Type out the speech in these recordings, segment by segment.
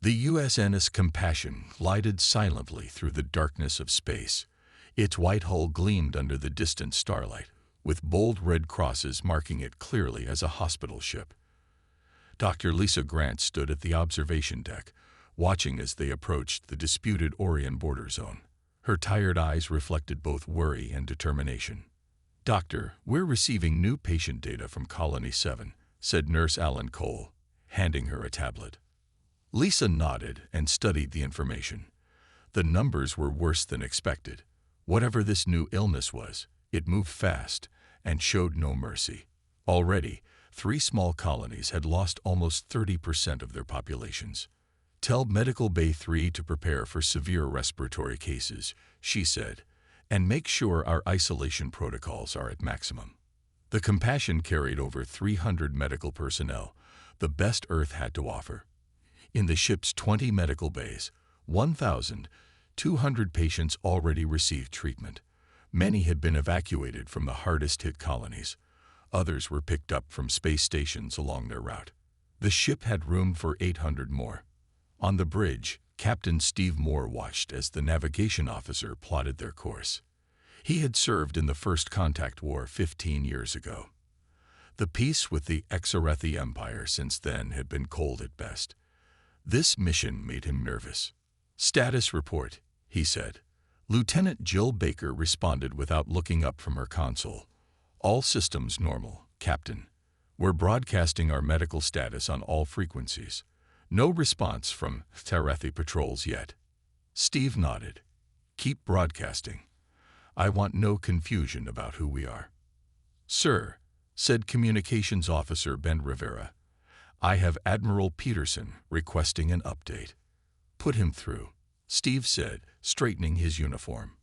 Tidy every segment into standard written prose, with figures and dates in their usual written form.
The USNS Compassion glided silently through the darkness of space. Its white hull gleamed under the distant starlight, with bold red crosses marking it clearly as a hospital ship. Dr. Lisa Grant stood at the observation deck, watching as they approached the disputed Orion border zone. Her tired eyes reflected both worry and determination. "Doctor, we're receiving new patient data from Colony 7, said Nurse Alan Cole, handing her a tablet. Lisa nodded and studied the information. The numbers were worse than expected. Whatever this new illness was, it moved fast and showed no mercy. Already, 3 small colonies had lost almost 30% of their populations. Tell Medical Bay 3 to prepare for severe respiratory cases, she said, and make sure our isolation protocols are at maximum. The Compassion carried over 300 medical personnel, the best Earth had to offer. In the ship's 20 medical bays, 1,200 patients already received treatment. Many had been evacuated from the hardest-hit colonies. Others were picked up from space stations along their route. The ship had room for 800 more. On the bridge, Captain Steve Moore watched as the navigation officer plotted their course. He had served in the First Contact War 15 years ago. The peace with the Exorethi Empire since then had been cold at best. This mission made him nervous. "Status report," he said. Lieutenant Jill Baker responded without looking up from her console. "All systems normal, Captain. We're broadcasting our medical status on all frequencies. No response from Exorethi patrols yet." Steve nodded. "Keep broadcasting. I want no confusion about who we are." "Sir," said Communications Officer Ben Rivera, "I have Admiral Peterson requesting an update." "Put him through," Steve said, straightening his uniform.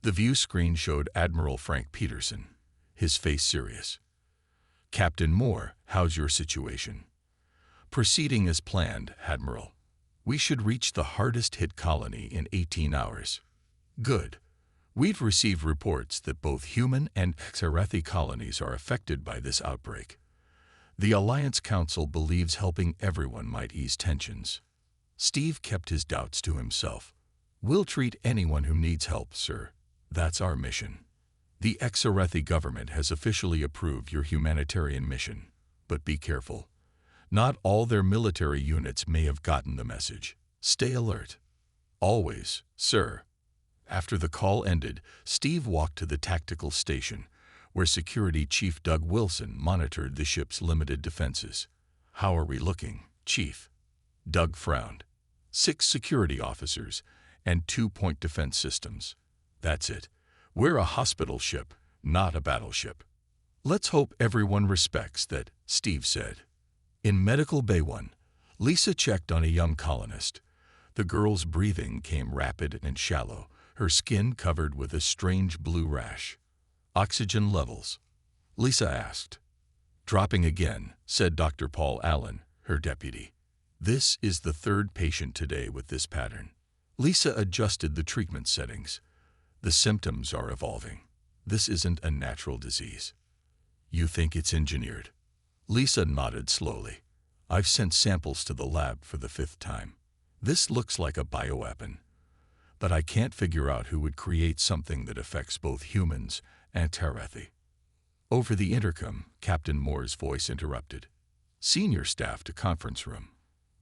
The view screen showed Admiral Frank Peterson, his face serious. "Captain Moore, how's your situation?" "Proceeding as planned, Admiral. We should reach the hardest-hit colony in 18 hours." "Good. We've received reports that both human and Exorethi colonies are affected by this outbreak. The Alliance Council believes helping everyone might ease tensions." Steve kept his doubts to himself. "We'll treat anyone who needs help, sir. That's our mission. The Exorethi government has officially approved your humanitarian mission, but be careful. Not all their military units may have gotten the message. Stay alert." "Always, sir." After the call ended, Steve walked to the tactical station, where Security Chief Doug Wilson monitored the ship's limited defenses. "How are we looking, Chief?" Doug frowned. 6 security officers and 2-point defense systems. That's it. We're a hospital ship, not a battleship. "Let's hope everyone respects that," Steve said. In Medical Bay 1, Lisa checked on a young colonist. The girl's breathing came rapid and shallow, her skin covered with a strange blue rash. "Oxygen levels?" Lisa asked. "Dropping again," said Dr. Paul Allen, her deputy. "This is the 3rd patient today with this pattern." Lisa adjusted the treatment settings. "The symptoms are evolving. This isn't a natural disease." "You think it's engineered?" Lisa nodded slowly. "I've sent samples to the lab for the 5th time. This looks like a bioweapon. But I can't figure out who would create something that affects both humans and Exorethi." Over the intercom, Captain Moore's voice interrupted. "Senior staff to conference room.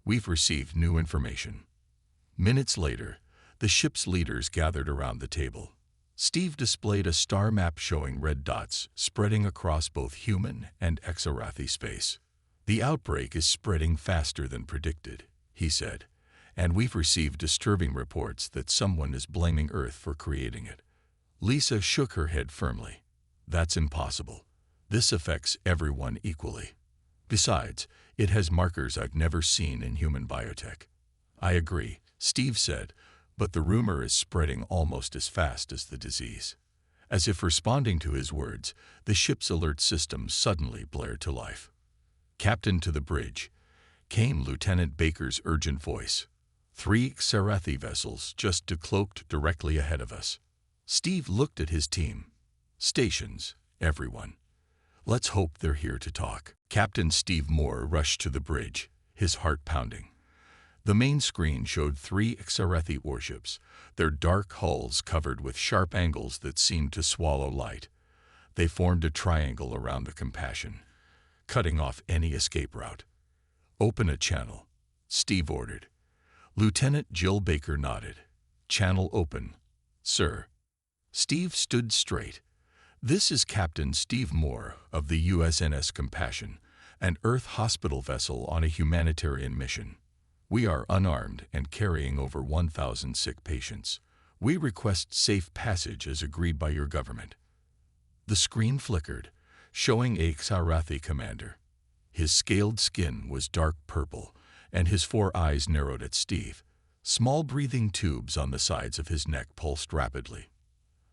We've received new information." Minutes later, the ship's leaders gathered around the table. Steve displayed a star map showing red dots spreading across both human and Exorethi space. "The outbreak is spreading faster than predicted," he said, "and we've received disturbing reports that someone is blaming Earth for creating it." Lisa shook her head firmly. "That's impossible. This affects everyone equally. Besides, it has markers I've never seen in human biotech." "I agree," Steve said, "but the rumor is spreading almost as fast as the disease." As if responding to his words, the ship's alert system suddenly blared to life. "Captain, to the bridge," came Lieutenant Baker's urgent voice. 3 Exorethi vessels just decloaked directly ahead of us." Steve looked at his team. "Stations, everyone. Let's hope they're here to talk." Captain Steve Moore rushed to the bridge, his heart pounding. The main screen showed 3 Xerathi warships, their dark hulls covered with sharp angles that seemed to swallow light. They formed a triangle around the Compassion, cutting off any escape route. "Open a channel," Steve ordered. Lieutenant Jill Baker nodded. "Channel open, sir." Steve stood straight. "This is Captain Steve Moore of the USNS Compassion, an Earth hospital vessel on a humanitarian mission. We are unarmed and carrying over 1,000 sick patients. We request safe passage as agreed by your government." The screen flickered, showing a Xerathi commander. His scaled skin was dark purple, and his 4 eyes narrowed at Steve. Small breathing tubes on the sides of his neck pulsed rapidly.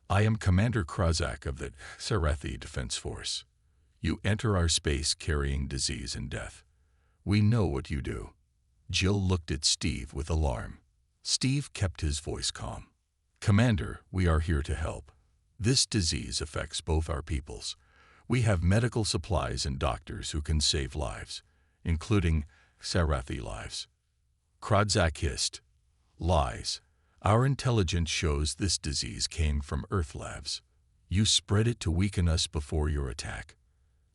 "I am Commander Krazak of the Xerathi Defense Force. You enter our space carrying disease and death. We know what you do." Jill looked at Steve with alarm. Steve kept his voice calm. "Commander, we are here to help. This disease affects both our peoples. We have medical supplies and doctors who can save lives, including Xerathi lives." Krazak hissed. "Lies. Our intelligence shows this disease came from Earth labs. You spread it to weaken us before your attack."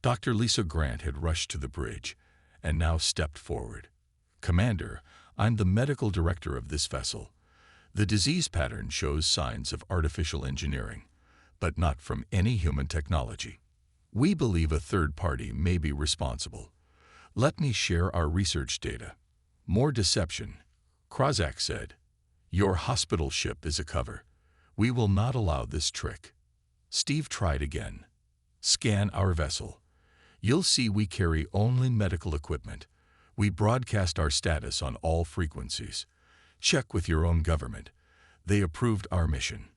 Dr. Lisa Grant had rushed to the bridge and now stepped forward. "Commander, I'm the medical director of this vessel. The disease pattern shows signs of artificial engineering, but not from any human technology. We believe a third party may be responsible. Let me share our research data." "More deception," Krazak said. "Your hospital ship is a cover. We will not allow this trick." Steve tried again. "Scan our vessel. You'll see we carry only medical equipment. We broadcast our status on all frequencies. Check with your own government. They approved our mission."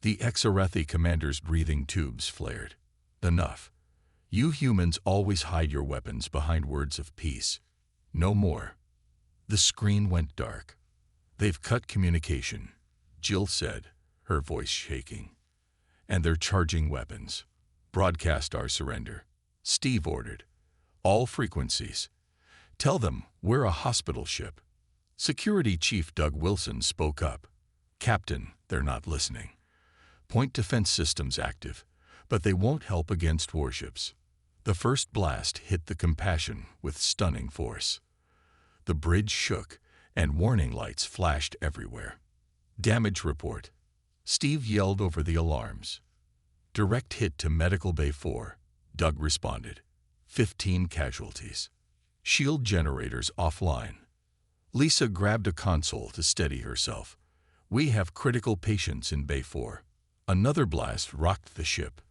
The Xerathi commander's breathing tubes flared. "Enough. You humans always hide your weapons behind words of peace. No more." The screen went dark. "They've cut communication," Jill said, her voice shaking. "And they're charging weapons. Broadcast our surrender," Steve ordered. "All frequencies. Tell them we're a hospital ship." Security Chief Doug Wilson spoke up. "Captain, they're not listening. Point defense systems active, but they won't help against warships." The first blast hit the Compassion with stunning force. The bridge shook, and warning lights flashed everywhere. "Damage report," Steve yelled over the alarms. "Direct hit to Medical Bay 4, Doug responded. 15 casualties. Shield generators offline." Lisa grabbed a console to steady herself. "We have critical patients in Bay 4. Another blast rocked the ship.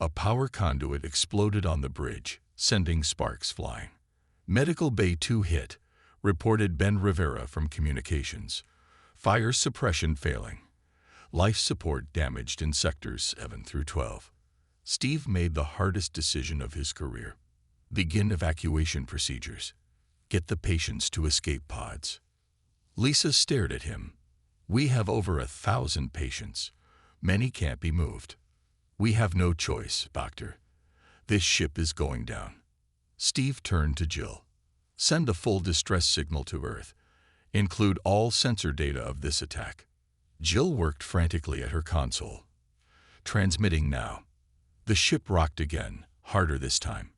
A power conduit exploded on the bridge, sending sparks flying. "Medical Bay 2 hit," reported Ben Rivera from communications. "Fire suppression failing. Life support damaged in sectors 7 through 12. Steve made the hardest decision of his career. "Begin evacuation procedures. Get the patients to escape pods." Lisa stared at him. "We have over 1,000 patients. Many can't be moved." "We have no choice, Doctor. This ship is going down." Steve turned to Jill. "Send a full distress signal to Earth. Include all sensor data of this attack." Jill worked frantically at her console. "Transmitting now." The ship rocked again, harder this time.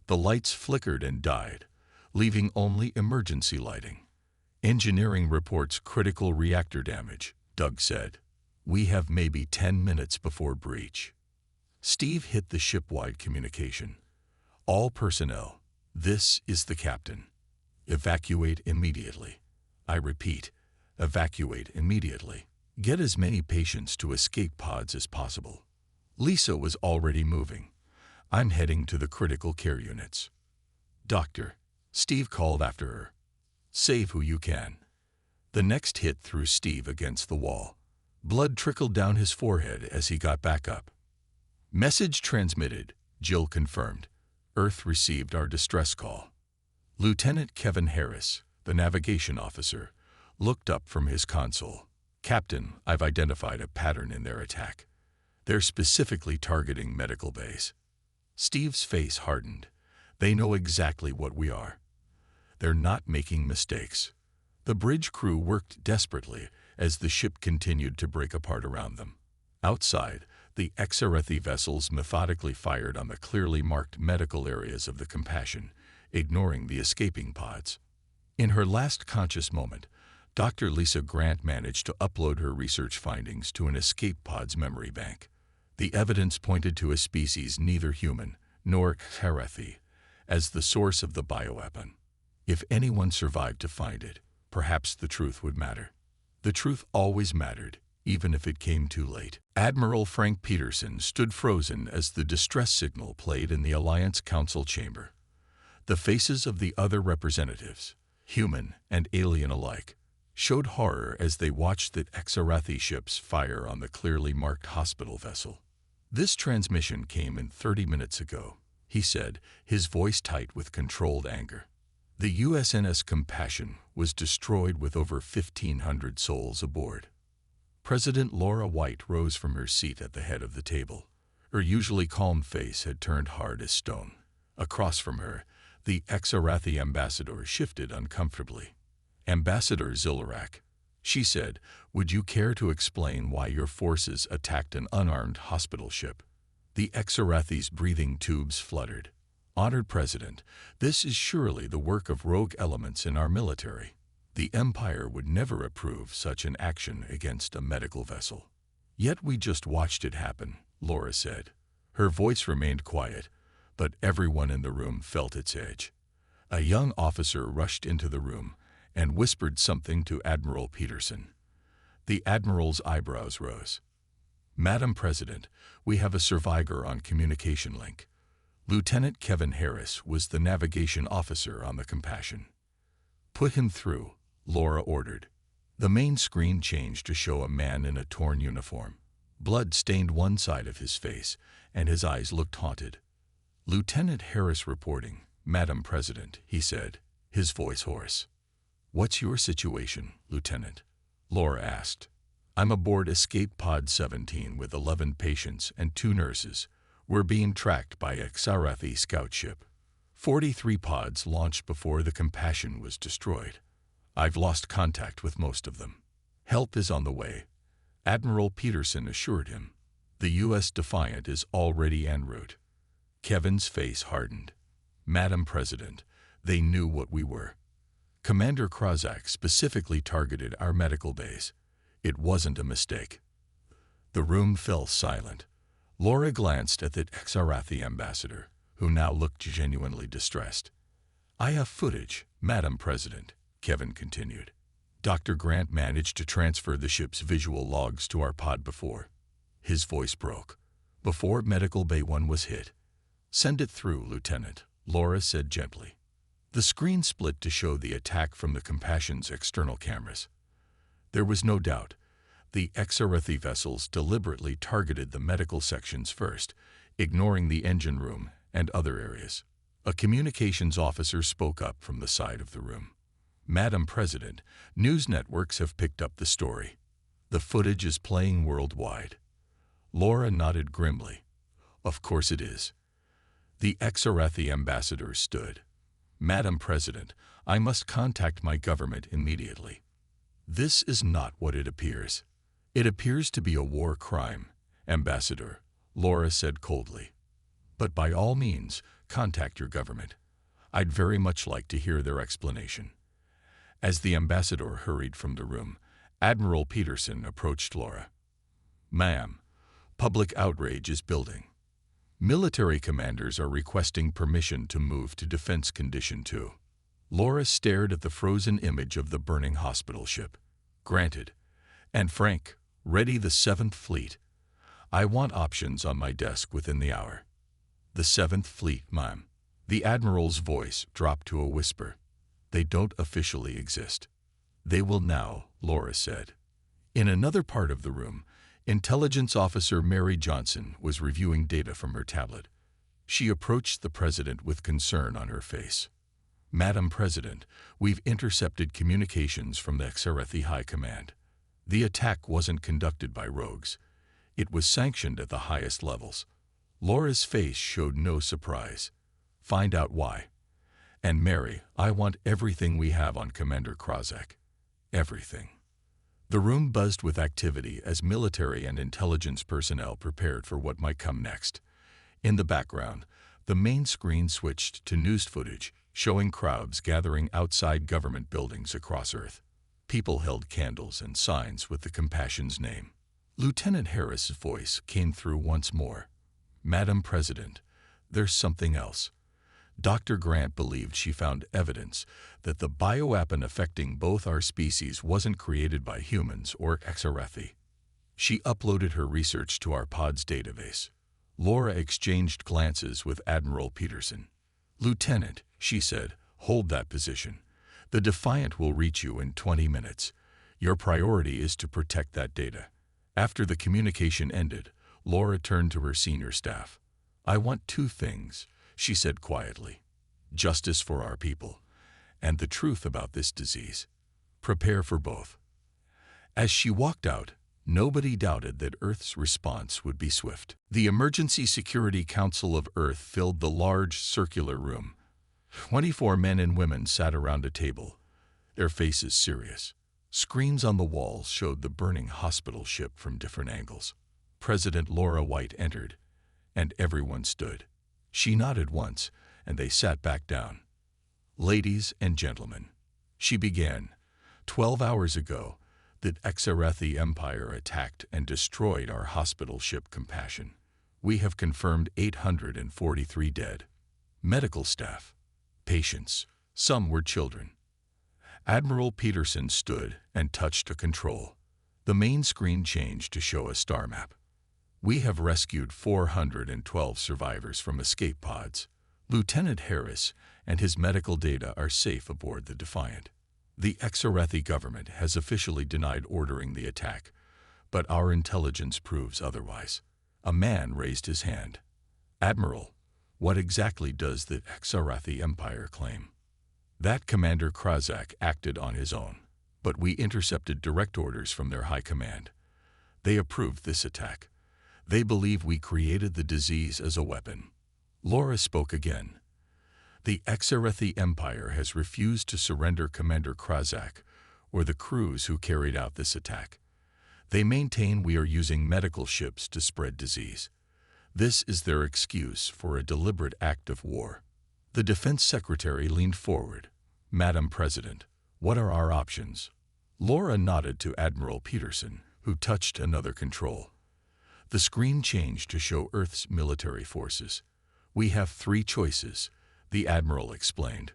The lights flickered and died, leaving only emergency lighting. "Engineering reports critical reactor damage," Doug said. "We have maybe 10 minutes before breach." Steve hit the ship-wide communication. "All personnel, this is the captain. Evacuate immediately. I repeat, evacuate immediately. Get as many patients to escape pods as possible." Lisa was already moving. "I'm heading to the critical care units." "Doctor," Steve called after her. "Save who you can." The next hit threw Steve against the wall. Blood trickled down his forehead as he got back up. "Message transmitted," Jill confirmed. "Earth received our distress call." Lieutenant Kevin Harris, the navigation officer, looked up from his console. "Captain, I've identified a pattern in their attack. They're specifically targeting medical bays." Steve's face hardened. "They know exactly what we are. They're not making mistakes. The bridge crew worked desperately as the ship continued to break apart around them. Outside, the HFY vessels methodically fired on the clearly marked medical areas of the Compassion, ignoring the escaping pods. In her last conscious moment, Dr. Lisa Grant managed to upload her research findings to an escape pod's memory bank. The evidence pointed to a species neither human nor HFY as the source of the bioweapon. If anyone survived to find it, perhaps the truth would matter. The truth always mattered, even if it came too late. Admiral Frank Peterson stood frozen as the distress signal played in the Alliance Council chamber. The faces of the other representatives, human and alien alike, showed horror as they watched the HFY ships fire on the clearly marked hospital vessel. "This transmission came in 30 minutes ago," he said, his voice tight with controlled anger. The USNS Compassion was destroyed with over 1,500 souls aboard. President Laura White rose from her seat at the head of the table. Her usually calm face had turned hard as stone. Across from her, the HFY ambassador shifted uncomfortably. "Ambassador Zillarak," she said, "would you care to explain why your forces attacked an unarmed hospital ship?" The HFY's breathing tubes fluttered. "Honored President, this is surely the work of rogue elements in our military. The Empire would never approve such an action against a medical vessel." "Yet we just watched it happen," Laura said. Her voice remained quiet, but everyone in the room felt its edge. A young officer rushed into the room and whispered something to Admiral Peterson. The Admiral's eyebrows rose. "Madam President, we have a survivor on communication link." Lieutenant Kevin Harris was the navigation officer on the Compassion. "Put him through," Laura ordered. The main screen changed to show a man in a torn uniform. Blood stained one side of his face, and his eyes looked haunted. "Lieutenant Harris reporting, Madam President," he said, his voice hoarse. "What's your situation, Lieutenant?" Laura asked. "I'm aboard Escape Pod 17 with 11 patients and 2 nurses. We're being tracked by a HFY scout ship. 43 pods launched before the Compassion was destroyed. I've lost contact with most of them. Help is on the way," Admiral Peterson assured him. "The U.S. Defiant is already en route." Kevin's face hardened. "Madam President, they knew what we were. Commander Krozak specifically targeted our medical base. It wasn't a mistake." The room fell silent. Laura glanced at the HFY ambassador, who now looked genuinely distressed. "I have footage, Madam President," Kevin continued. "Dr. Grant managed to transfer the ship's visual logs to our pod before." His voice broke. "Before Medical Bay 1 was hit." "Send it through, Lieutenant," Laura said gently. The screen split to show the attack from the Compassion's external cameras. There was no doubt. The HFY vessels deliberately targeted the medical sections first, ignoring the engine room and other areas. A communications officer spoke up from the side of the room. "Madam President, news networks have picked up the story. The footage is playing worldwide." Laura nodded grimly. "Of course it is." The HFY ambassador stood. "Madam President, I must contact my government immediately." "This is not what it appears. It appears to be a war crime, Ambassador," Laura said coldly. "But by all means, contact your government. I'd very much like to hear their explanation." As the ambassador hurried from the room, Admiral Peterson approached Laura. "Ma'am, public outrage is building. Military commanders are requesting permission to move to Defense Condition 2. Laura stared at the frozen image of the burning hospital ship. "Granted. And Frank, ready the 7th Fleet. I want options on my desk within the hour." "The 7th Fleet, ma'am." The Admiral's voice dropped to a whisper. "They don't officially exist." "They will now," Laura said. In another part of the room, Intelligence Officer Mary Johnson was reviewing data from her tablet. She approached the President with concern on her face. "Madam President, we've intercepted communications from the HFY High Command. The attack wasn't conducted by rogues. It was sanctioned at the highest levels." Laura's face showed no surprise. "Find out why. And Mary, I want everything we have on Commander Krozak. Everything. The room buzzed with activity as military and intelligence personnel prepared for what might come next. In the background, the main screen switched to news footage, showing crowds gathering outside government buildings across Earth. People held candles and signs with the Compassion's name. Lieutenant Harris's voice came through once more. "Madam President, there's something else." Dr. Grant believed she found evidence that the bioweapon affecting both our species wasn't created by humans or Exarathi. She uploaded her research to our pod's database. Laura exchanged glances with Admiral Peterson. "Lieutenant," she said, "hold that position. The Defiant will reach you in 20 minutes. Your priority is to protect that data." After the communication ended, Laura turned to her senior staff. "I want two things," she said quietly. "Justice for our people, and the truth about this disease. Prepare for both." As she walked out, nobody doubted that Earth's response would be swift. The Emergency Security Council of Earth filled the large circular room. 24 men and women sat around a table, their faces serious. Screens on the walls showed the burning hospital ship from different angles. President Laura White entered, and everyone stood. She nodded once, and they sat back down. "Ladies and gentlemen," she began, 12 hours ago, the Exarathi Empire attacked and destroyed our hospital ship Compassion. We have confirmed 843 dead. Medical staff, patients, some were children. Admiral Peterson stood and touched a control. The main screen changed to show a star map. "We have rescued 412 survivors from escape pods. Lieutenant Harris and his medical data are safe aboard the Defiant. The Exarathi government has officially denied ordering the attack, but our intelligence proves otherwise." A man raised his hand. "Admiral, what exactly does the Exarathi Empire claim?" That Commander Krazak acted on his own, but we intercepted direct orders from their high command. They approved this attack. They believe we created the disease as a weapon. Laura spoke again. "The Exarathi Empire has refused to surrender Commander Krazak or the crews who carried out this attack. They maintain we are using medical ships to spread disease. This is their excuse for a deliberate act of war." The Defense Secretary leaned forward. "Madam President, what are our options?" Laura nodded to Admiral Peterson, who touched another control. The screen changed to show Earth's military forces. "We have 3 choices," the Admiral explained.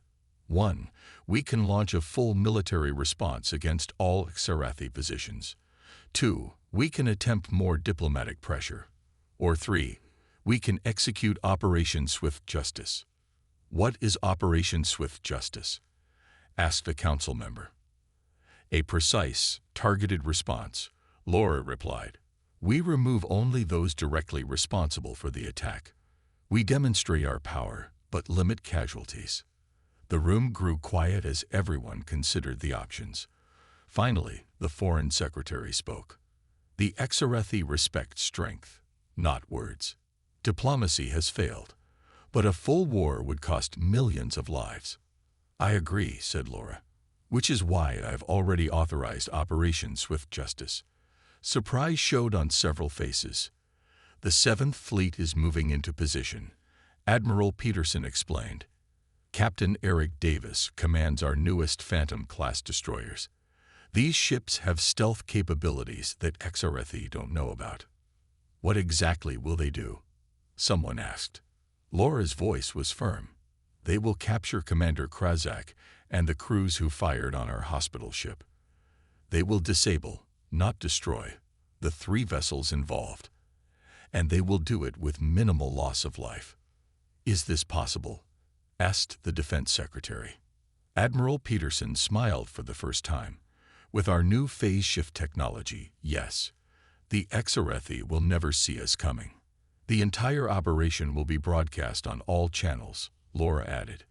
1. We can launch a full military response against all Exarathi positions. 2. We can attempt more diplomatic pressure. Or 3. We can execute Operation Swift Justice. "What is Operation Swift Justice?" asked a council member. "A precise, targeted response," Laura replied. "We remove only those directly responsible for the attack. We demonstrate our power, but limit casualties." The room grew quiet as everyone considered the options. Finally, the Foreign Secretary spoke. "The Exarathi respect strength, not words. Diplomacy has failed, but a full war would cost millions of lives." "I agree," said Laura, "which is why I've already authorized Operation Swift Justice." Surprise showed on several faces. "The 7th Fleet is moving into position," Admiral Peterson explained. "Captain Eric Davis commands our newest Phantom-class destroyers. These ships have stealth capabilities that Exarathi don't know about." "What exactly will they do?" someone asked. Laura's voice was firm. "They will capture Commander Krazak and the crews who fired on our hospital ship. They will disable, not destroy, the 3 vessels involved. And they will do it with minimal loss of life." "Is this possible?" asked the Defense Secretary. Admiral Peterson smiled for the first time. "With our new phase shift technology, yes. The Exarathi will never see us coming. The entire operation will be broadcast on all channels," Laura added.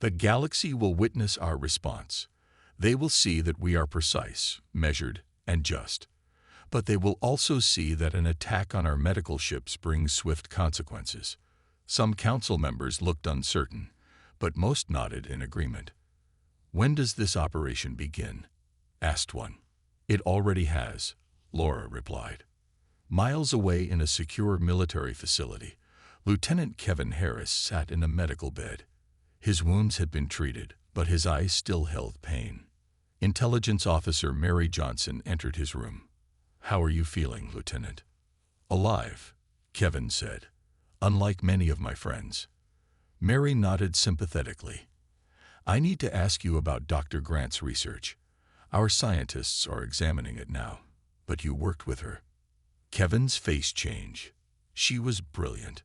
"The galaxy will witness our response. They will see that we are precise, measured, and just. But they will also see that an attack on our medical ships brings swift consequences." Some council members looked uncertain, but most nodded in agreement. "When does this operation begin?" asked one. It already has, Laura replied. Miles away in a secure military facility, Lieutenant Kevin Harris sat in a medical bed. His wounds had been treated, but his eyes still held pain. Intelligence Officer Mary Johnson entered his room. "How are you feeling, Lieutenant?" "Alive," Kevin said, "unlike many of my friends." Mary nodded sympathetically. "I need to ask you about Dr. Grant's research. Our scientists are examining it now, but you worked with her." Kevin's face changed. "She was brilliant.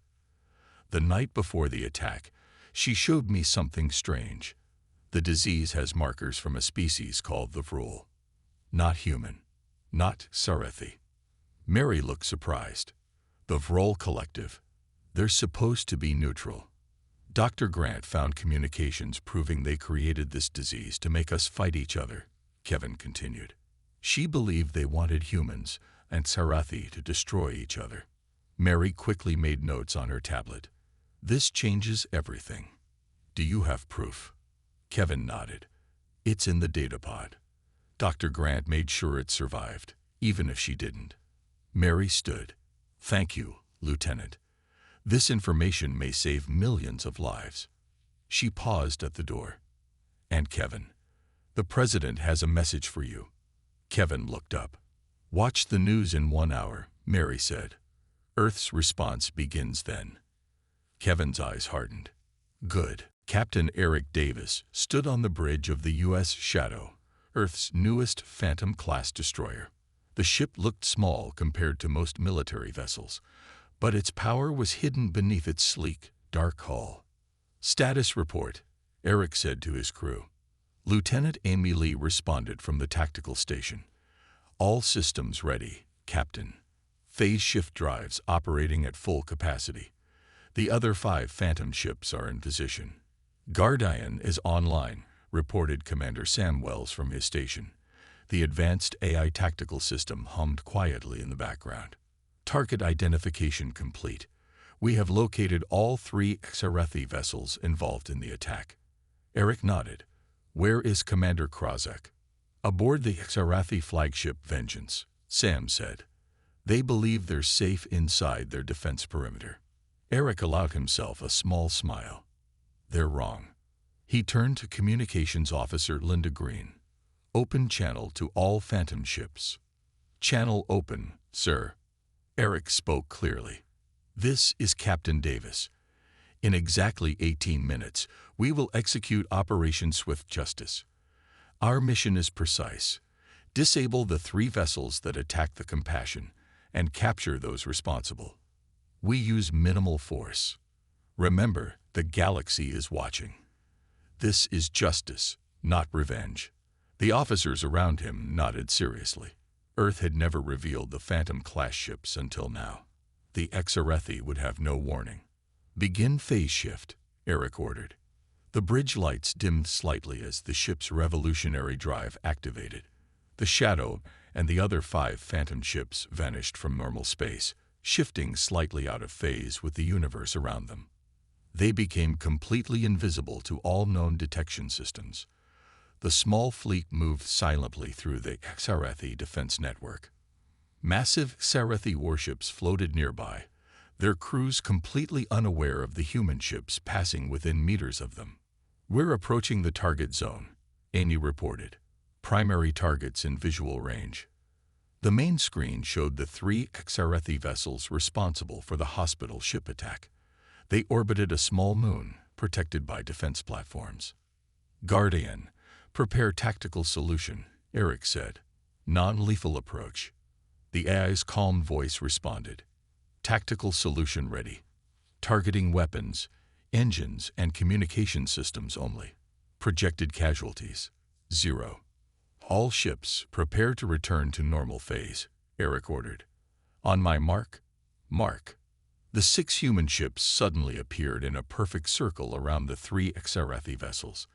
The night before the attack, she showed me something strange. The disease has markers from a species called the Vrul. Not human. Not Sarethi." Mary looked surprised. "The Vrul Collective. They're supposed to be neutral." "Dr. Grant found communications proving they created this disease to make us fight each other," Kevin continued. "She believed they wanted humans and Sarethi to destroy each other." Mary quickly made notes on her tablet. "This changes everything. Do you have proof?" Kevin nodded. "It's in the datapod. Dr. Grant made sure it survived, even if she didn't." Mary stood. "Thank you, Lieutenant. This information may save millions of lives." She paused at the door. "And Kevin, the President has a message for you." Kevin looked up. "Watch the news in 1 hour," Mary said. "Earth's response begins then." Kevin's eyes hardened. "Good." Captain Eric Davis stood on the bridge of the U.S. Shadow, Earth's newest Phantom-class destroyer. The ship looked small compared to most military vessels, but its power was hidden beneath its sleek, dark hull. "Status report," Eric said to his crew. Lieutenant Amy Lee responded from the tactical station. "All systems ready, Captain. Phase shift drives operating at full capacity. The other 5 Phantom ships are in position." "Guardian is online," reported Commander Sam Wells from his station. The advanced AI tactical system hummed quietly in the background. "Target identification complete. We have located all 3 Sarethi vessels involved in the attack." Eric nodded. "Where is Commander Krozek?" "Aboard the Sarethi flagship Vengeance," Sam said. "They believe they're safe inside their defense perimeter." Eric allowed himself a small smile. "They're wrong." He turned to Communications Officer Linda Green. "Open channel to all Phantom ships." "Channel open, sir." Eric spoke clearly. "This is Captain Davis. In exactly 18 minutes, we will execute Operation Swift Justice. Our mission is precise. Disable the 3 vessels that attacked the Compassion and capture those responsible. We use minimal force. Remember, the galaxy is watching. This is justice, not revenge." The officers around him nodded seriously. Earth had never revealed the Phantom-class ships until now. The Sarethi would have no warning. "Begin phase shift," Eric ordered. The bridge lights dimmed slightly as the ship's revolutionary drive activated. The Shadow and the other 5 Phantom ships vanished from normal space, shifting slightly out of phase with the universe around them. They became completely invisible to all known detection systems. The small fleet moved silently through the Sarethi defense network. Massive Sarethi warships floated nearby, their crews completely unaware of the human ships passing within meters of them. "We're approaching the target zone," Amy reported. "Primary targets in visual range." The main screen showed the 3 Sarethi vessels responsible for the hospital ship attack. They orbited a small moon, protected by defense platforms. "Guardian, prepare tactical solution," Eric said. "Non-lethal approach." The AI's calm voice responded. "Tactical solution ready. Targeting weapons, engines, and communication systems only. Projected casualties, 0. All ships prepare to return to normal phase," Eric ordered. "On my mark, mark." The 6 human ships suddenly appeared in a perfect circle around the 3 Sarethi vessels.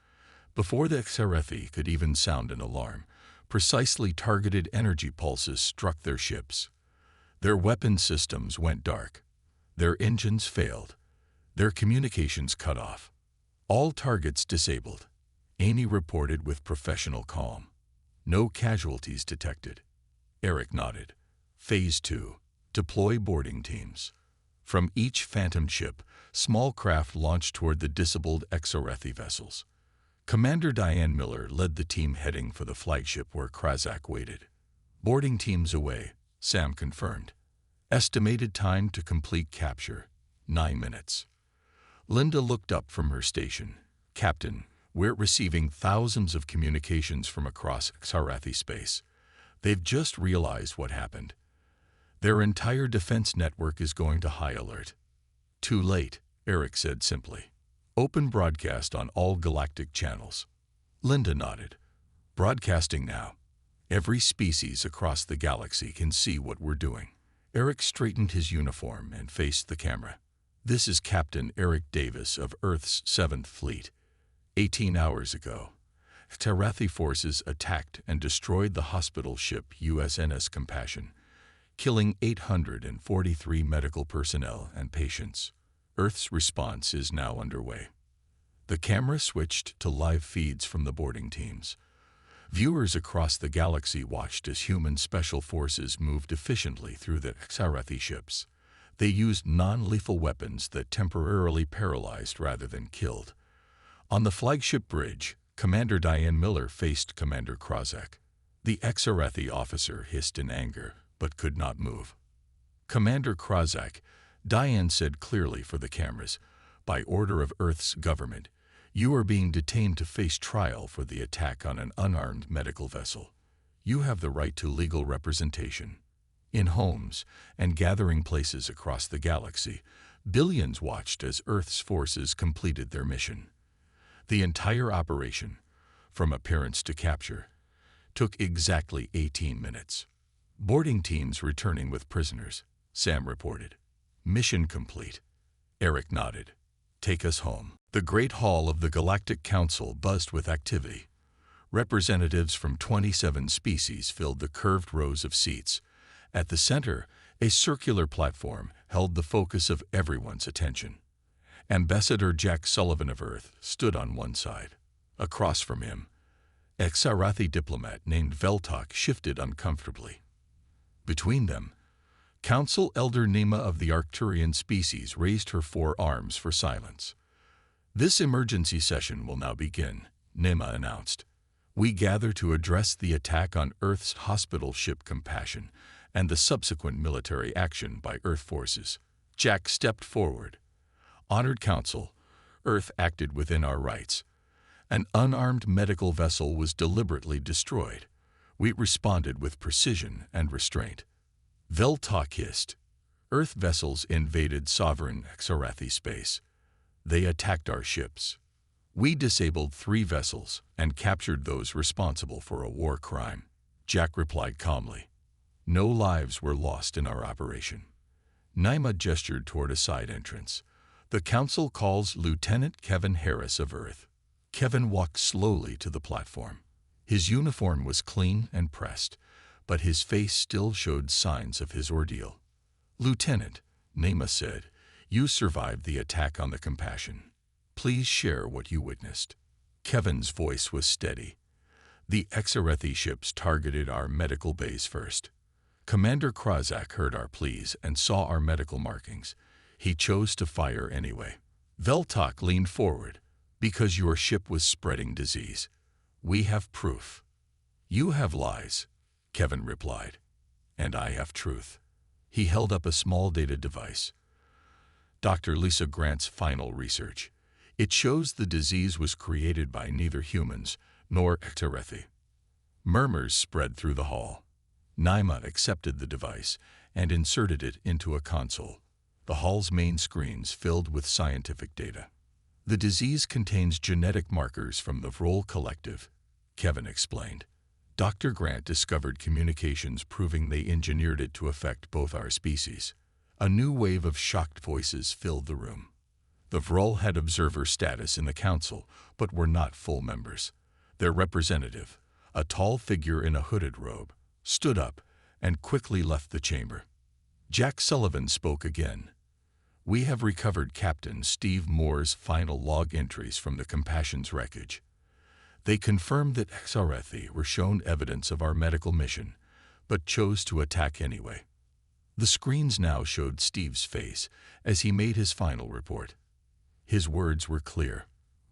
Before the Sarethi could even sound an alarm, precisely targeted energy pulses struck their ships. Their weapon systems went dark. Their engines failed. Their communications cut off. "All targets disabled," Amy reported with professional calm. No casualties detected. Eric nodded. Phase 2. Deploy boarding teams. From each Phantom ship, small craft launched toward the disabled Exorethi vessels. Commander Diane Miller led the team heading for the flagship where Krazak waited. Boarding teams away, Sam confirmed. Estimated time to complete capture, 9 minutes. Linda looked up from her station. Captain, we're receiving thousands of communications from across Exorethi space. They've just realized what happened. Their entire defense network is going to high alert. Too late, Eric said simply. Open broadcast on all galactic channels. Linda nodded. Broadcasting now. Every species across the galaxy can see what we're doing. Eric straightened his uniform and faced the camera. This is Captain Eric Davis of Earth's 7th Fleet. 18 hours ago, Tarathi forces attacked and destroyed the hospital ship USNS Compassion, killing 843 medical personnel and patients. Earth's response is now underway. The camera switched to live feeds from the boarding teams. Viewers across the galaxy watched as human special forces moved efficiently through the Exorethi ships. They used non-lethal weapons that temporarily paralyzed rather than killed. On the flagship bridge, Commander Diane Miller faced Commander Krazak. The Exorethi officer hissed in anger, but could not move. Commander Krazak, Diane said clearly for the cameras, by order of Earth's government, you are being detained to face trial for the attack on an unarmed medical vessel. You have the right to legal representation. In homes and gathering places across the galaxy, billions watched as Earth's forces completed their mission. The entire operation, from appearance to capture, took exactly 18 minutes. Boarding teams returning with prisoners, Sam reported. Mission complete. Eric nodded. Take us home. The Great Hall of the Galactic Council buzzed with activity. Representatives from 27 species filled the curved rows of seats. At the center, a circular platform held the focus of everyone's attention. Ambassador Jack Sullivan of Earth stood on one side. Across from him, a Exorethi diplomat named Veltok shifted uncomfortably. Between them, Council Elder Nema of the Arcturian species raised her 4 arms for silence. This emergency session will now begin, Nema announced. We gather to address the attack on Earth's hospital ship Compassion and the subsequent military action by Earth forces. Jack stepped forward. Honored Council, Earth acted within our rights. An unarmed medical vessel was deliberately destroyed. We responded with precision and restraint. Veltok hissed. Earth vessels invaded sovereign Exorethi space. They attacked our ships. We disabled 3 vessels and captured those responsible for a war crime. Jack replied calmly. No lives were lost in our operation. Naima gestured toward a side entrance. The council calls Lieutenant Kevin Harris of Earth. Kevin walked slowly to the platform. His uniform was clean and pressed, but his face still showed signs of his ordeal. Lieutenant, Naima said, you survived the attack on the Compassion. Please share what you witnessed. Kevin's voice was steady. The Exorethi ships targeted our medical base first. Commander Krazak heard our pleas and saw our medical markings. He chose to fire anyway. Veltok leaned forward. Because your ship was spreading disease. We have proof. You have lies, Kevin replied. And I have truth. He held up a small data device. Dr. Lisa Grant's final research. It shows the disease was created by neither humans nor Exorethi. Murmurs spread through the hall. Naima accepted the device and inserted it into a console. The hall's main screens filled with scientific data. The disease contains genetic markers from the Vrol Collective, Kevin explained. Dr. Grant discovered communications proving they engineered it to affect both our species. A new wave of shocked voices filled the room. The Vrol had observer status in the council, but were not full members. Their representative, a tall figure in a hooded robe, stood up and quickly left the chamber. Jack Sullivan spoke again. We have recovered Captain Steve Moore's final log entries from the Compassion's wreckage. They confirmed that Xarethi were shown evidence of our medical mission, but chose to attack anyway. The screens now showed Steve's face as he made his final report. His words were clear.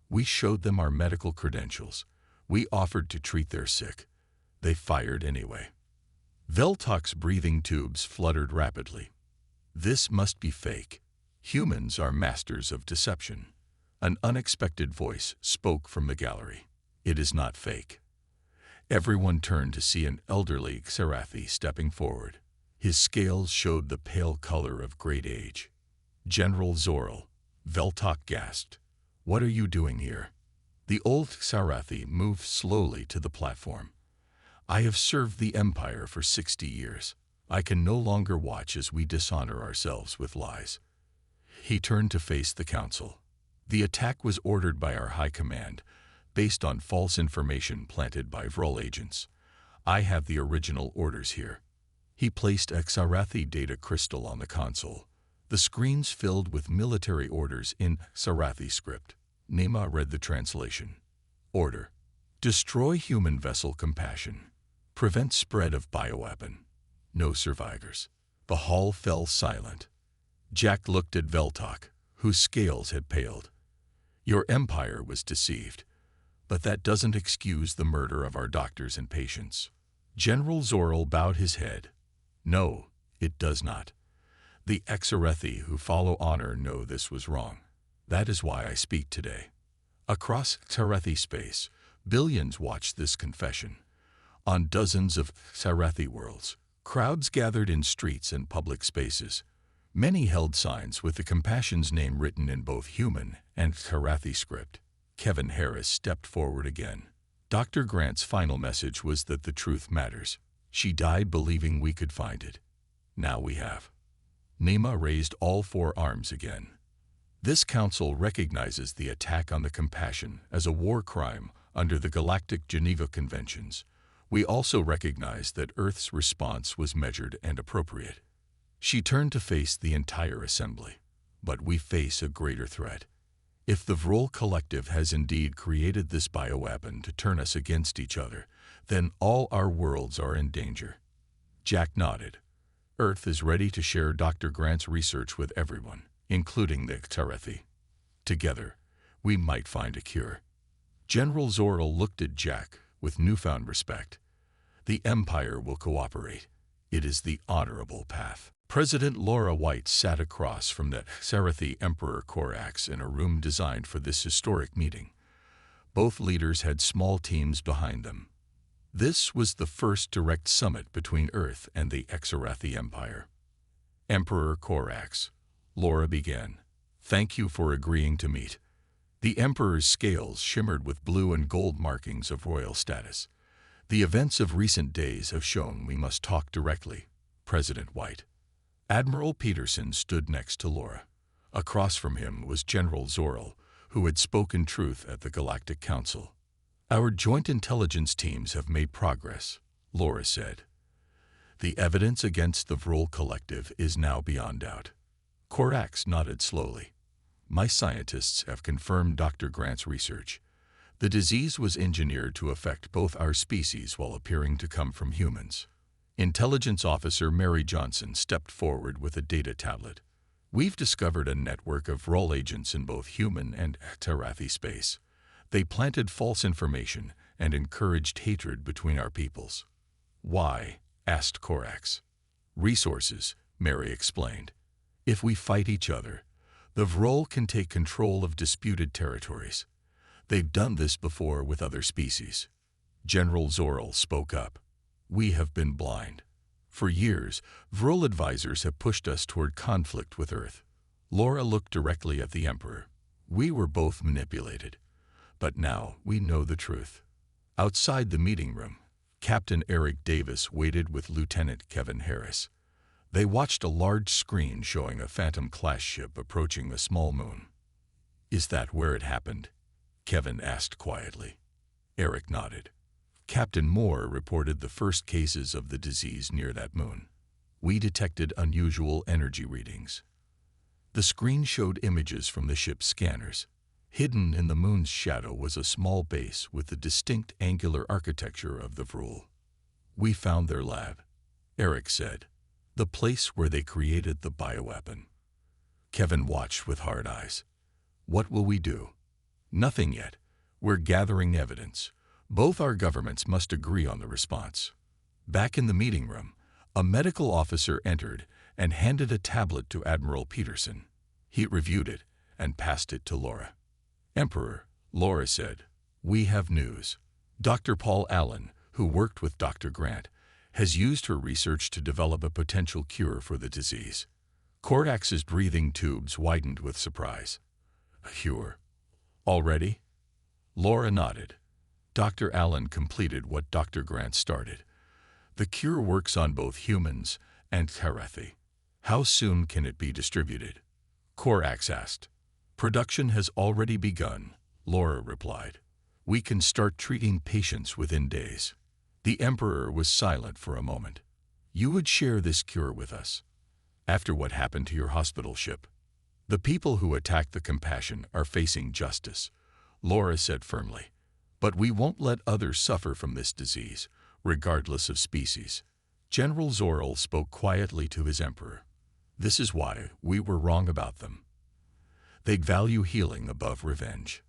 We showed them our medical credentials. We offered to treat their sick. They fired anyway. Veltok's breathing tubes fluttered rapidly. This must be fake. Humans are masters of deception. An unexpected voice spoke from the gallery. It is not fake. Everyone turned to see an elderly Xerathi stepping forward. His scales showed the pale color of great age. General Zoril, Veltok gasped. What are you doing here? The old Xerathi moved slowly to the platform. I have served the Empire for 60 years. I can no longer watch as we dishonor ourselves with lies. He turned to face the council. The attack was ordered by our high command, based on false information planted by Vrol agents. I have the original orders here. He placed a Xerathi data crystal on the console. The screens filled with military orders in Xerathi script. Nema read the translation. Order. Destroy human vessel Compassion. Prevent spread of bioweapon. No survivors. The hall fell silent. Jack looked at Veltok, whose scales had paled. Your empire was deceived, but that doesn't excuse the murder of our doctors and patients. General Zoril bowed his head. No, it does not. The Xerathi who follow honor know this was wrong. That is why I speak today. Across Xerathi space, billions watched this confession. On dozens of Xerathi worlds, crowds gathered in streets and public spaces. Many held signs with the Compassion's name written in both human and Xerathi script. Kevin Harris stepped forward again. Dr. Grant's final message was that the truth matters. She died believing we could find it. Now we have. Nema raised all four arms again. This council recognizes the attack on the Compassion as a war crime under the Galactic Geneva Conventions. We also recognize that Earth's response was measured and appropriate. She turned to face the entire assembly. But we face a greater threat. If the Vrol Collective has indeed created this bioweapon to turn us against each other, then all our worlds are in danger. Jack nodded. Earth is ready to share Dr. Grant's research with everyone, including the Xerathi. Together, we might find a cure. General Zoril looked at Jack with newfound respect. The Empire will cooperate. It is the honorable path. President Laura White sat across from the Xerathi Emperor Corax in a room designed for this historic meeting. Both leaders had small teams behind them. This was the first direct summit between Earth and the Xerathi Empire. Emperor Corax, Laura began. Thank you for agreeing to meet. The Emperor's scales shimmered with blue and gold markings of royal status. The events of recent days have shown we must talk directly. President White. Admiral Peterson stood next to Laura. Across from him was General Zoril, who had spoken truth at the Galactic Council. Our joint intelligence teams have made progress, Laura said. The evidence against the Vrol Collective is now beyond doubt. Corax nodded slowly. My scientists have confirmed Dr. Grant's research. The disease was engineered to affect both our species while appearing to come from humans. Intelligence Officer Mary Johnson stepped forward with a data tablet. We've discovered a network of Vrol agents in both human and Xerathi space. They planted false information and encouraged hatred between our peoples. Why? Asked Corax. Resources, Mary explained. If we fight each other, the Vrol can take control of disputed territories. They've done this before with other species. General Zoril spoke up. We have been blind. For years, Vrol advisors have pushed us toward conflict with Earth. Laura looked directly at the Emperor. We were both manipulated. But now we know the truth. Outside the meeting room, Captain Eric Davis waited with Lieutenant Kevin Harris. They watched a large screen showing a Phantom-class ship approaching the small moon. Is that where it happened? Kevin asked quietly. Eric nodded. Captain Moore reported the first cases of the disease near that moon. We detected unusual energy readings. The screen showed images from the ship's scanners. Hidden in the moon's shadow was a small base with the distinct angular architecture of the Vrul. "We found their lab," Eric said. "The place where they created the bioweapon." Kevin watched with hard eyes. "What will we do?" "Nothing yet. We're gathering evidence. Both our governments must agree on the response." Back in the meeting room, a medical officer entered and handed a tablet to Admiral Peterson. He reviewed it and passed it to Laura. "Emperor," Laura said, "we have news. Dr. Paul Allen, who worked with Dr. Grant, has used her research to develop a potential cure for the disease." Kordax's breathing tubes widened with surprise. "A cure? Already?" Laura nodded. Dr. Allen completed what Dr. Grant started. "The cure works on both humans and Tarathi. How soon can it be distributed?" Kordax asked. "Production has already begun," Laura replied. "We can start treating patients within days." The Emperor was silent for a moment. "You would share this cure with us? After what happened to your hospital ship? The people who attacked the Compassion are facing justice," Laura said firmly. "But we won't let others suffer from this disease, regardless of species." General Zorel spoke quietly to his Emperor. "This is why we were wrong about them. They value healing above revenge."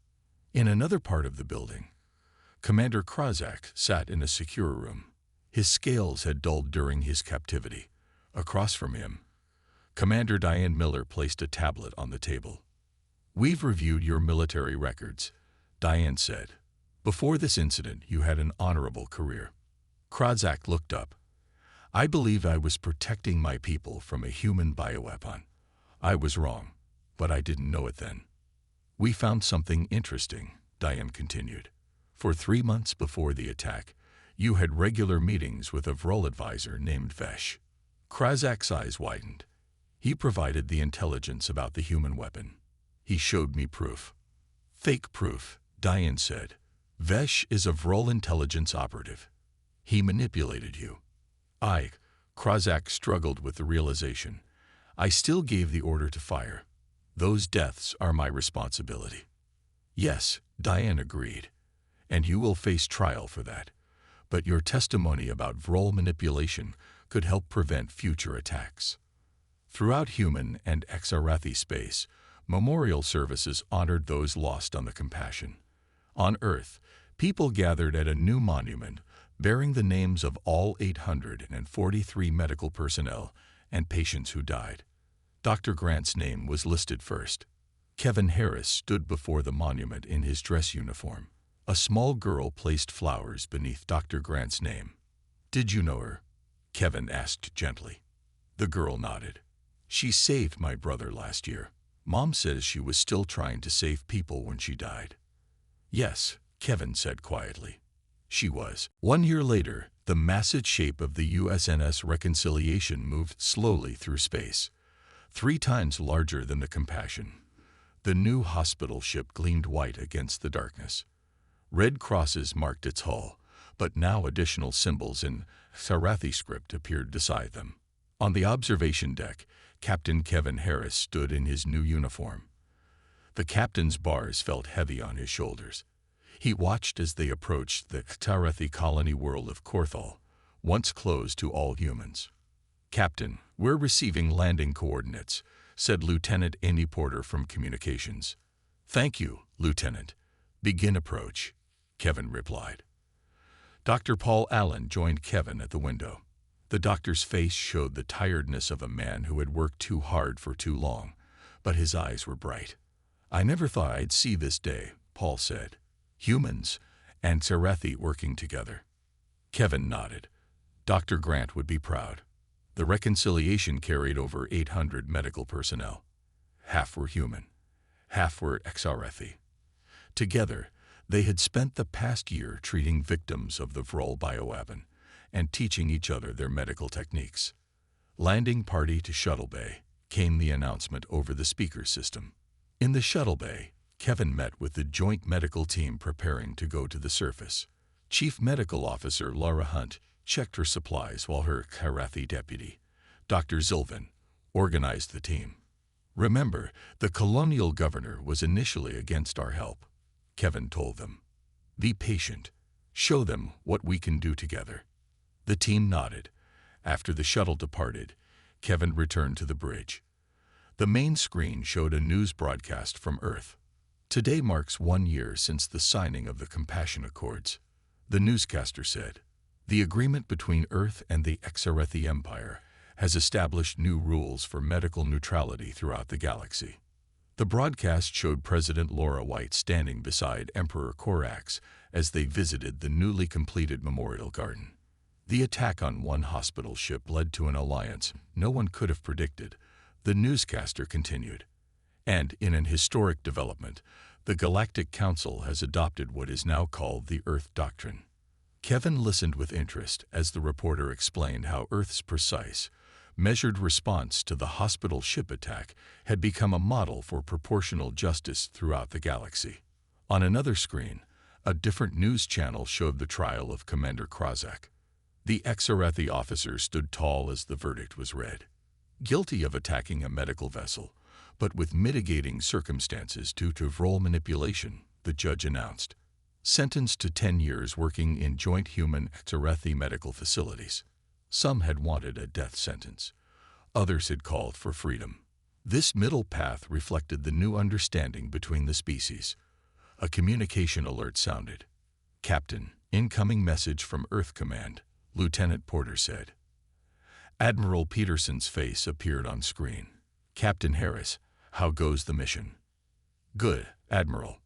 In another part of the building, Commander Krozak sat in a secure room. His scales had dulled during his captivity. Across from him, Commander Diane Miller placed a tablet on the table. "We've reviewed your military records," Diane said. "Before this incident, you had an honorable career." Krozak looked up. "I believe I was protecting my people from a human bioweapon. I was wrong, but I didn't know it then." "We found something interesting," Diane continued. "For 3 months before the attack, you had regular meetings with a Vrol advisor named Vesh." Krozak's eyes widened. "He provided the intelligence about the human weapon. He showed me proof." "Fake proof," Diane said. "Vesh is a Vrol intelligence operative. He manipulated you." Krozak struggled with the realization. "I still gave the order to fire. Those deaths are my responsibility." "Yes," Diane agreed, "and you will face trial for that. But your testimony about Vrol manipulation could help prevent future attacks." Throughout human and Exarathi space, memorial services honored those lost on the Compassion. On Earth, people gathered at a new monument bearing the names of all 843 medical personnel and patients who died. Dr. Grant's name was listed first. Kevin Harris stood before the monument in his dress uniform. A small girl placed flowers beneath Dr. Grant's name. "Did you know her?" Kevin asked gently. The girl nodded. "She saved my brother last year. Mom says she was still trying to save people when she died." "Yes," Kevin said quietly. "She was." 1 year later, the massive shape of the USNS Reconciliation moved slowly through space, 3 times larger than the Compassion. The new hospital ship gleamed white against the darkness. Red crosses marked its hull, but now additional symbols in Sarathi script appeared beside them. On the observation deck, Captain Kevin Harris stood in his new uniform. The captain's bars felt heavy on his shoulders. He watched as they approached the Tarathi colony world of Korthal, once closed to all humans. "Captain, we're receiving landing coordinates," said Lieutenant Andy Porter from Communications. "Thank you, Lieutenant. Begin approach," Kevin replied. Dr. Paul Allen joined Kevin at the window. The doctor's face showed the tiredness of a man who had worked too hard for too long, but his eyes were bright. "I never thought I'd see this day," Paul said. "Humans and Tarathi working together." Kevin nodded. Dr. Grant would be proud. The reconciliation carried over 800 medical personnel. Half were human, half were Exarathi. Together, they had spent the past year treating victims of the Vrol bioweapon and teaching each other their medical techniques. Landing party to Shuttle Bay, came the announcement over the speaker system. In the Shuttle Bay, Kevin met with the joint medical team preparing to go to the surface. Chief Medical Officer Laura Hunt checked her supplies while her Karathi deputy, Dr. Zilvin, organized the team. Remember, the colonial governor was initially against our help, Kevin told them. Be patient. Show them what we can do together. The team nodded. After the shuttle departed, Kevin returned to the bridge. The main screen showed a news broadcast from Earth. Today marks 1 year since the signing of the Compassion Accords. The newscaster said, the agreement between Earth and the Xarethi Empire has established new rules for medical neutrality throughout the galaxy. The broadcast showed President Laura White standing beside Emperor Korax as they visited the newly completed Memorial Garden. The attack on one hospital ship led to an alliance no one could have predicted, the newscaster continued. And in an historic development, the Galactic Council has adopted what is now called the Earth Doctrine. Kevin listened with interest as the reporter explained how Earth's precise, measured response to the hospital ship attack had become a model for proportional justice throughout the galaxy. On another screen, a different news channel showed the trial of Commander Krazak. The Xarethi officer stood tall as the verdict was read. Guilty of attacking a medical vessel, but with mitigating circumstances due to role manipulation, the judge announced. Sentenced to 10 years working in joint human Xarethi medical facilities. Some had wanted a death sentence. Others had called for freedom. This middle path reflected the new understanding between the species. A communication alert sounded. Captain, incoming message from Earth Command, Lieutenant Porter said. Admiral Peterson's face appeared on screen. Captain Harris, how goes the mission? Good, Admiral.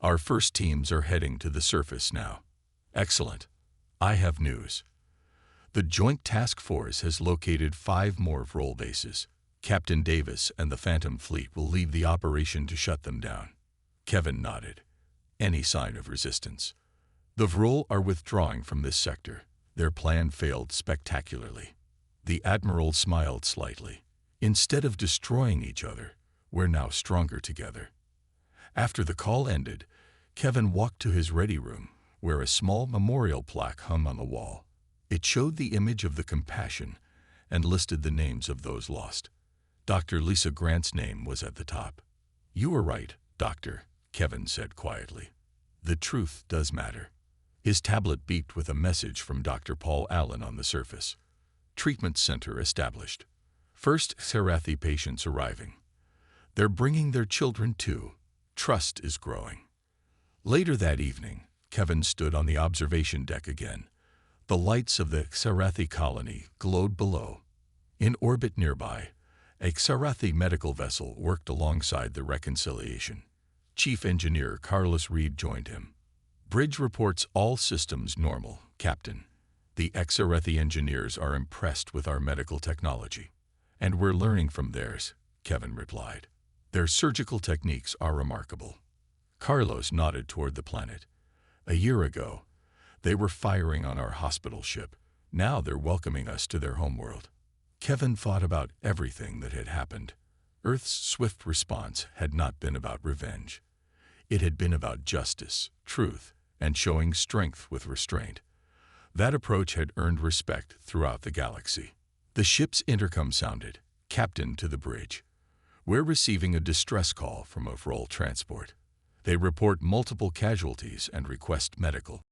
Our first teams are heading to the surface now. Excellent. I have news. The Joint Task Force has located 5 more Vrol bases. Captain Davis and the Phantom Fleet will lead the operation to shut them down. Kevin nodded. Any sign of resistance? The Vrol are withdrawing from this sector. Their plan failed spectacularly. The Admiral smiled slightly. Instead of destroying each other, we're now stronger together. After the call ended, Kevin walked to his ready room, where a small memorial plaque hung on the wall. It showed the image of the Compassion and listed the names of those lost. Dr. Lisa Grant's name was at the top. You were right, Doctor, Kevin said quietly. The truth does matter. His tablet beeped with a message from Dr. Paul Allen on the surface. Treatment center established. First Xarethi patients arriving. They're bringing their children too. Trust is growing. Later that evening, Kevin stood on the observation deck again. The lights of the Xarethi colony glowed below. In orbit nearby, a Xarethi medical vessel worked alongside the Reconciliation. Chief Engineer Carlos Reed joined him. Bridge reports all systems normal, Captain. The Xarethi engineers are impressed with our medical technology. And we're learning from theirs, Kevin replied. Their surgical techniques are remarkable. Carlos nodded toward the planet. A year ago, they were firing on our hospital ship. Now they're welcoming us to their homeworld. Kevin thought about everything that had happened. Earth's swift response had not been about revenge. It had been about justice, truth, and showing strength with restraint. That approach had earned respect throughout the galaxy. The ship's intercom sounded. Captain to the bridge. We're receiving a distress call from a Vrol transport. They report multiple casualties and request medical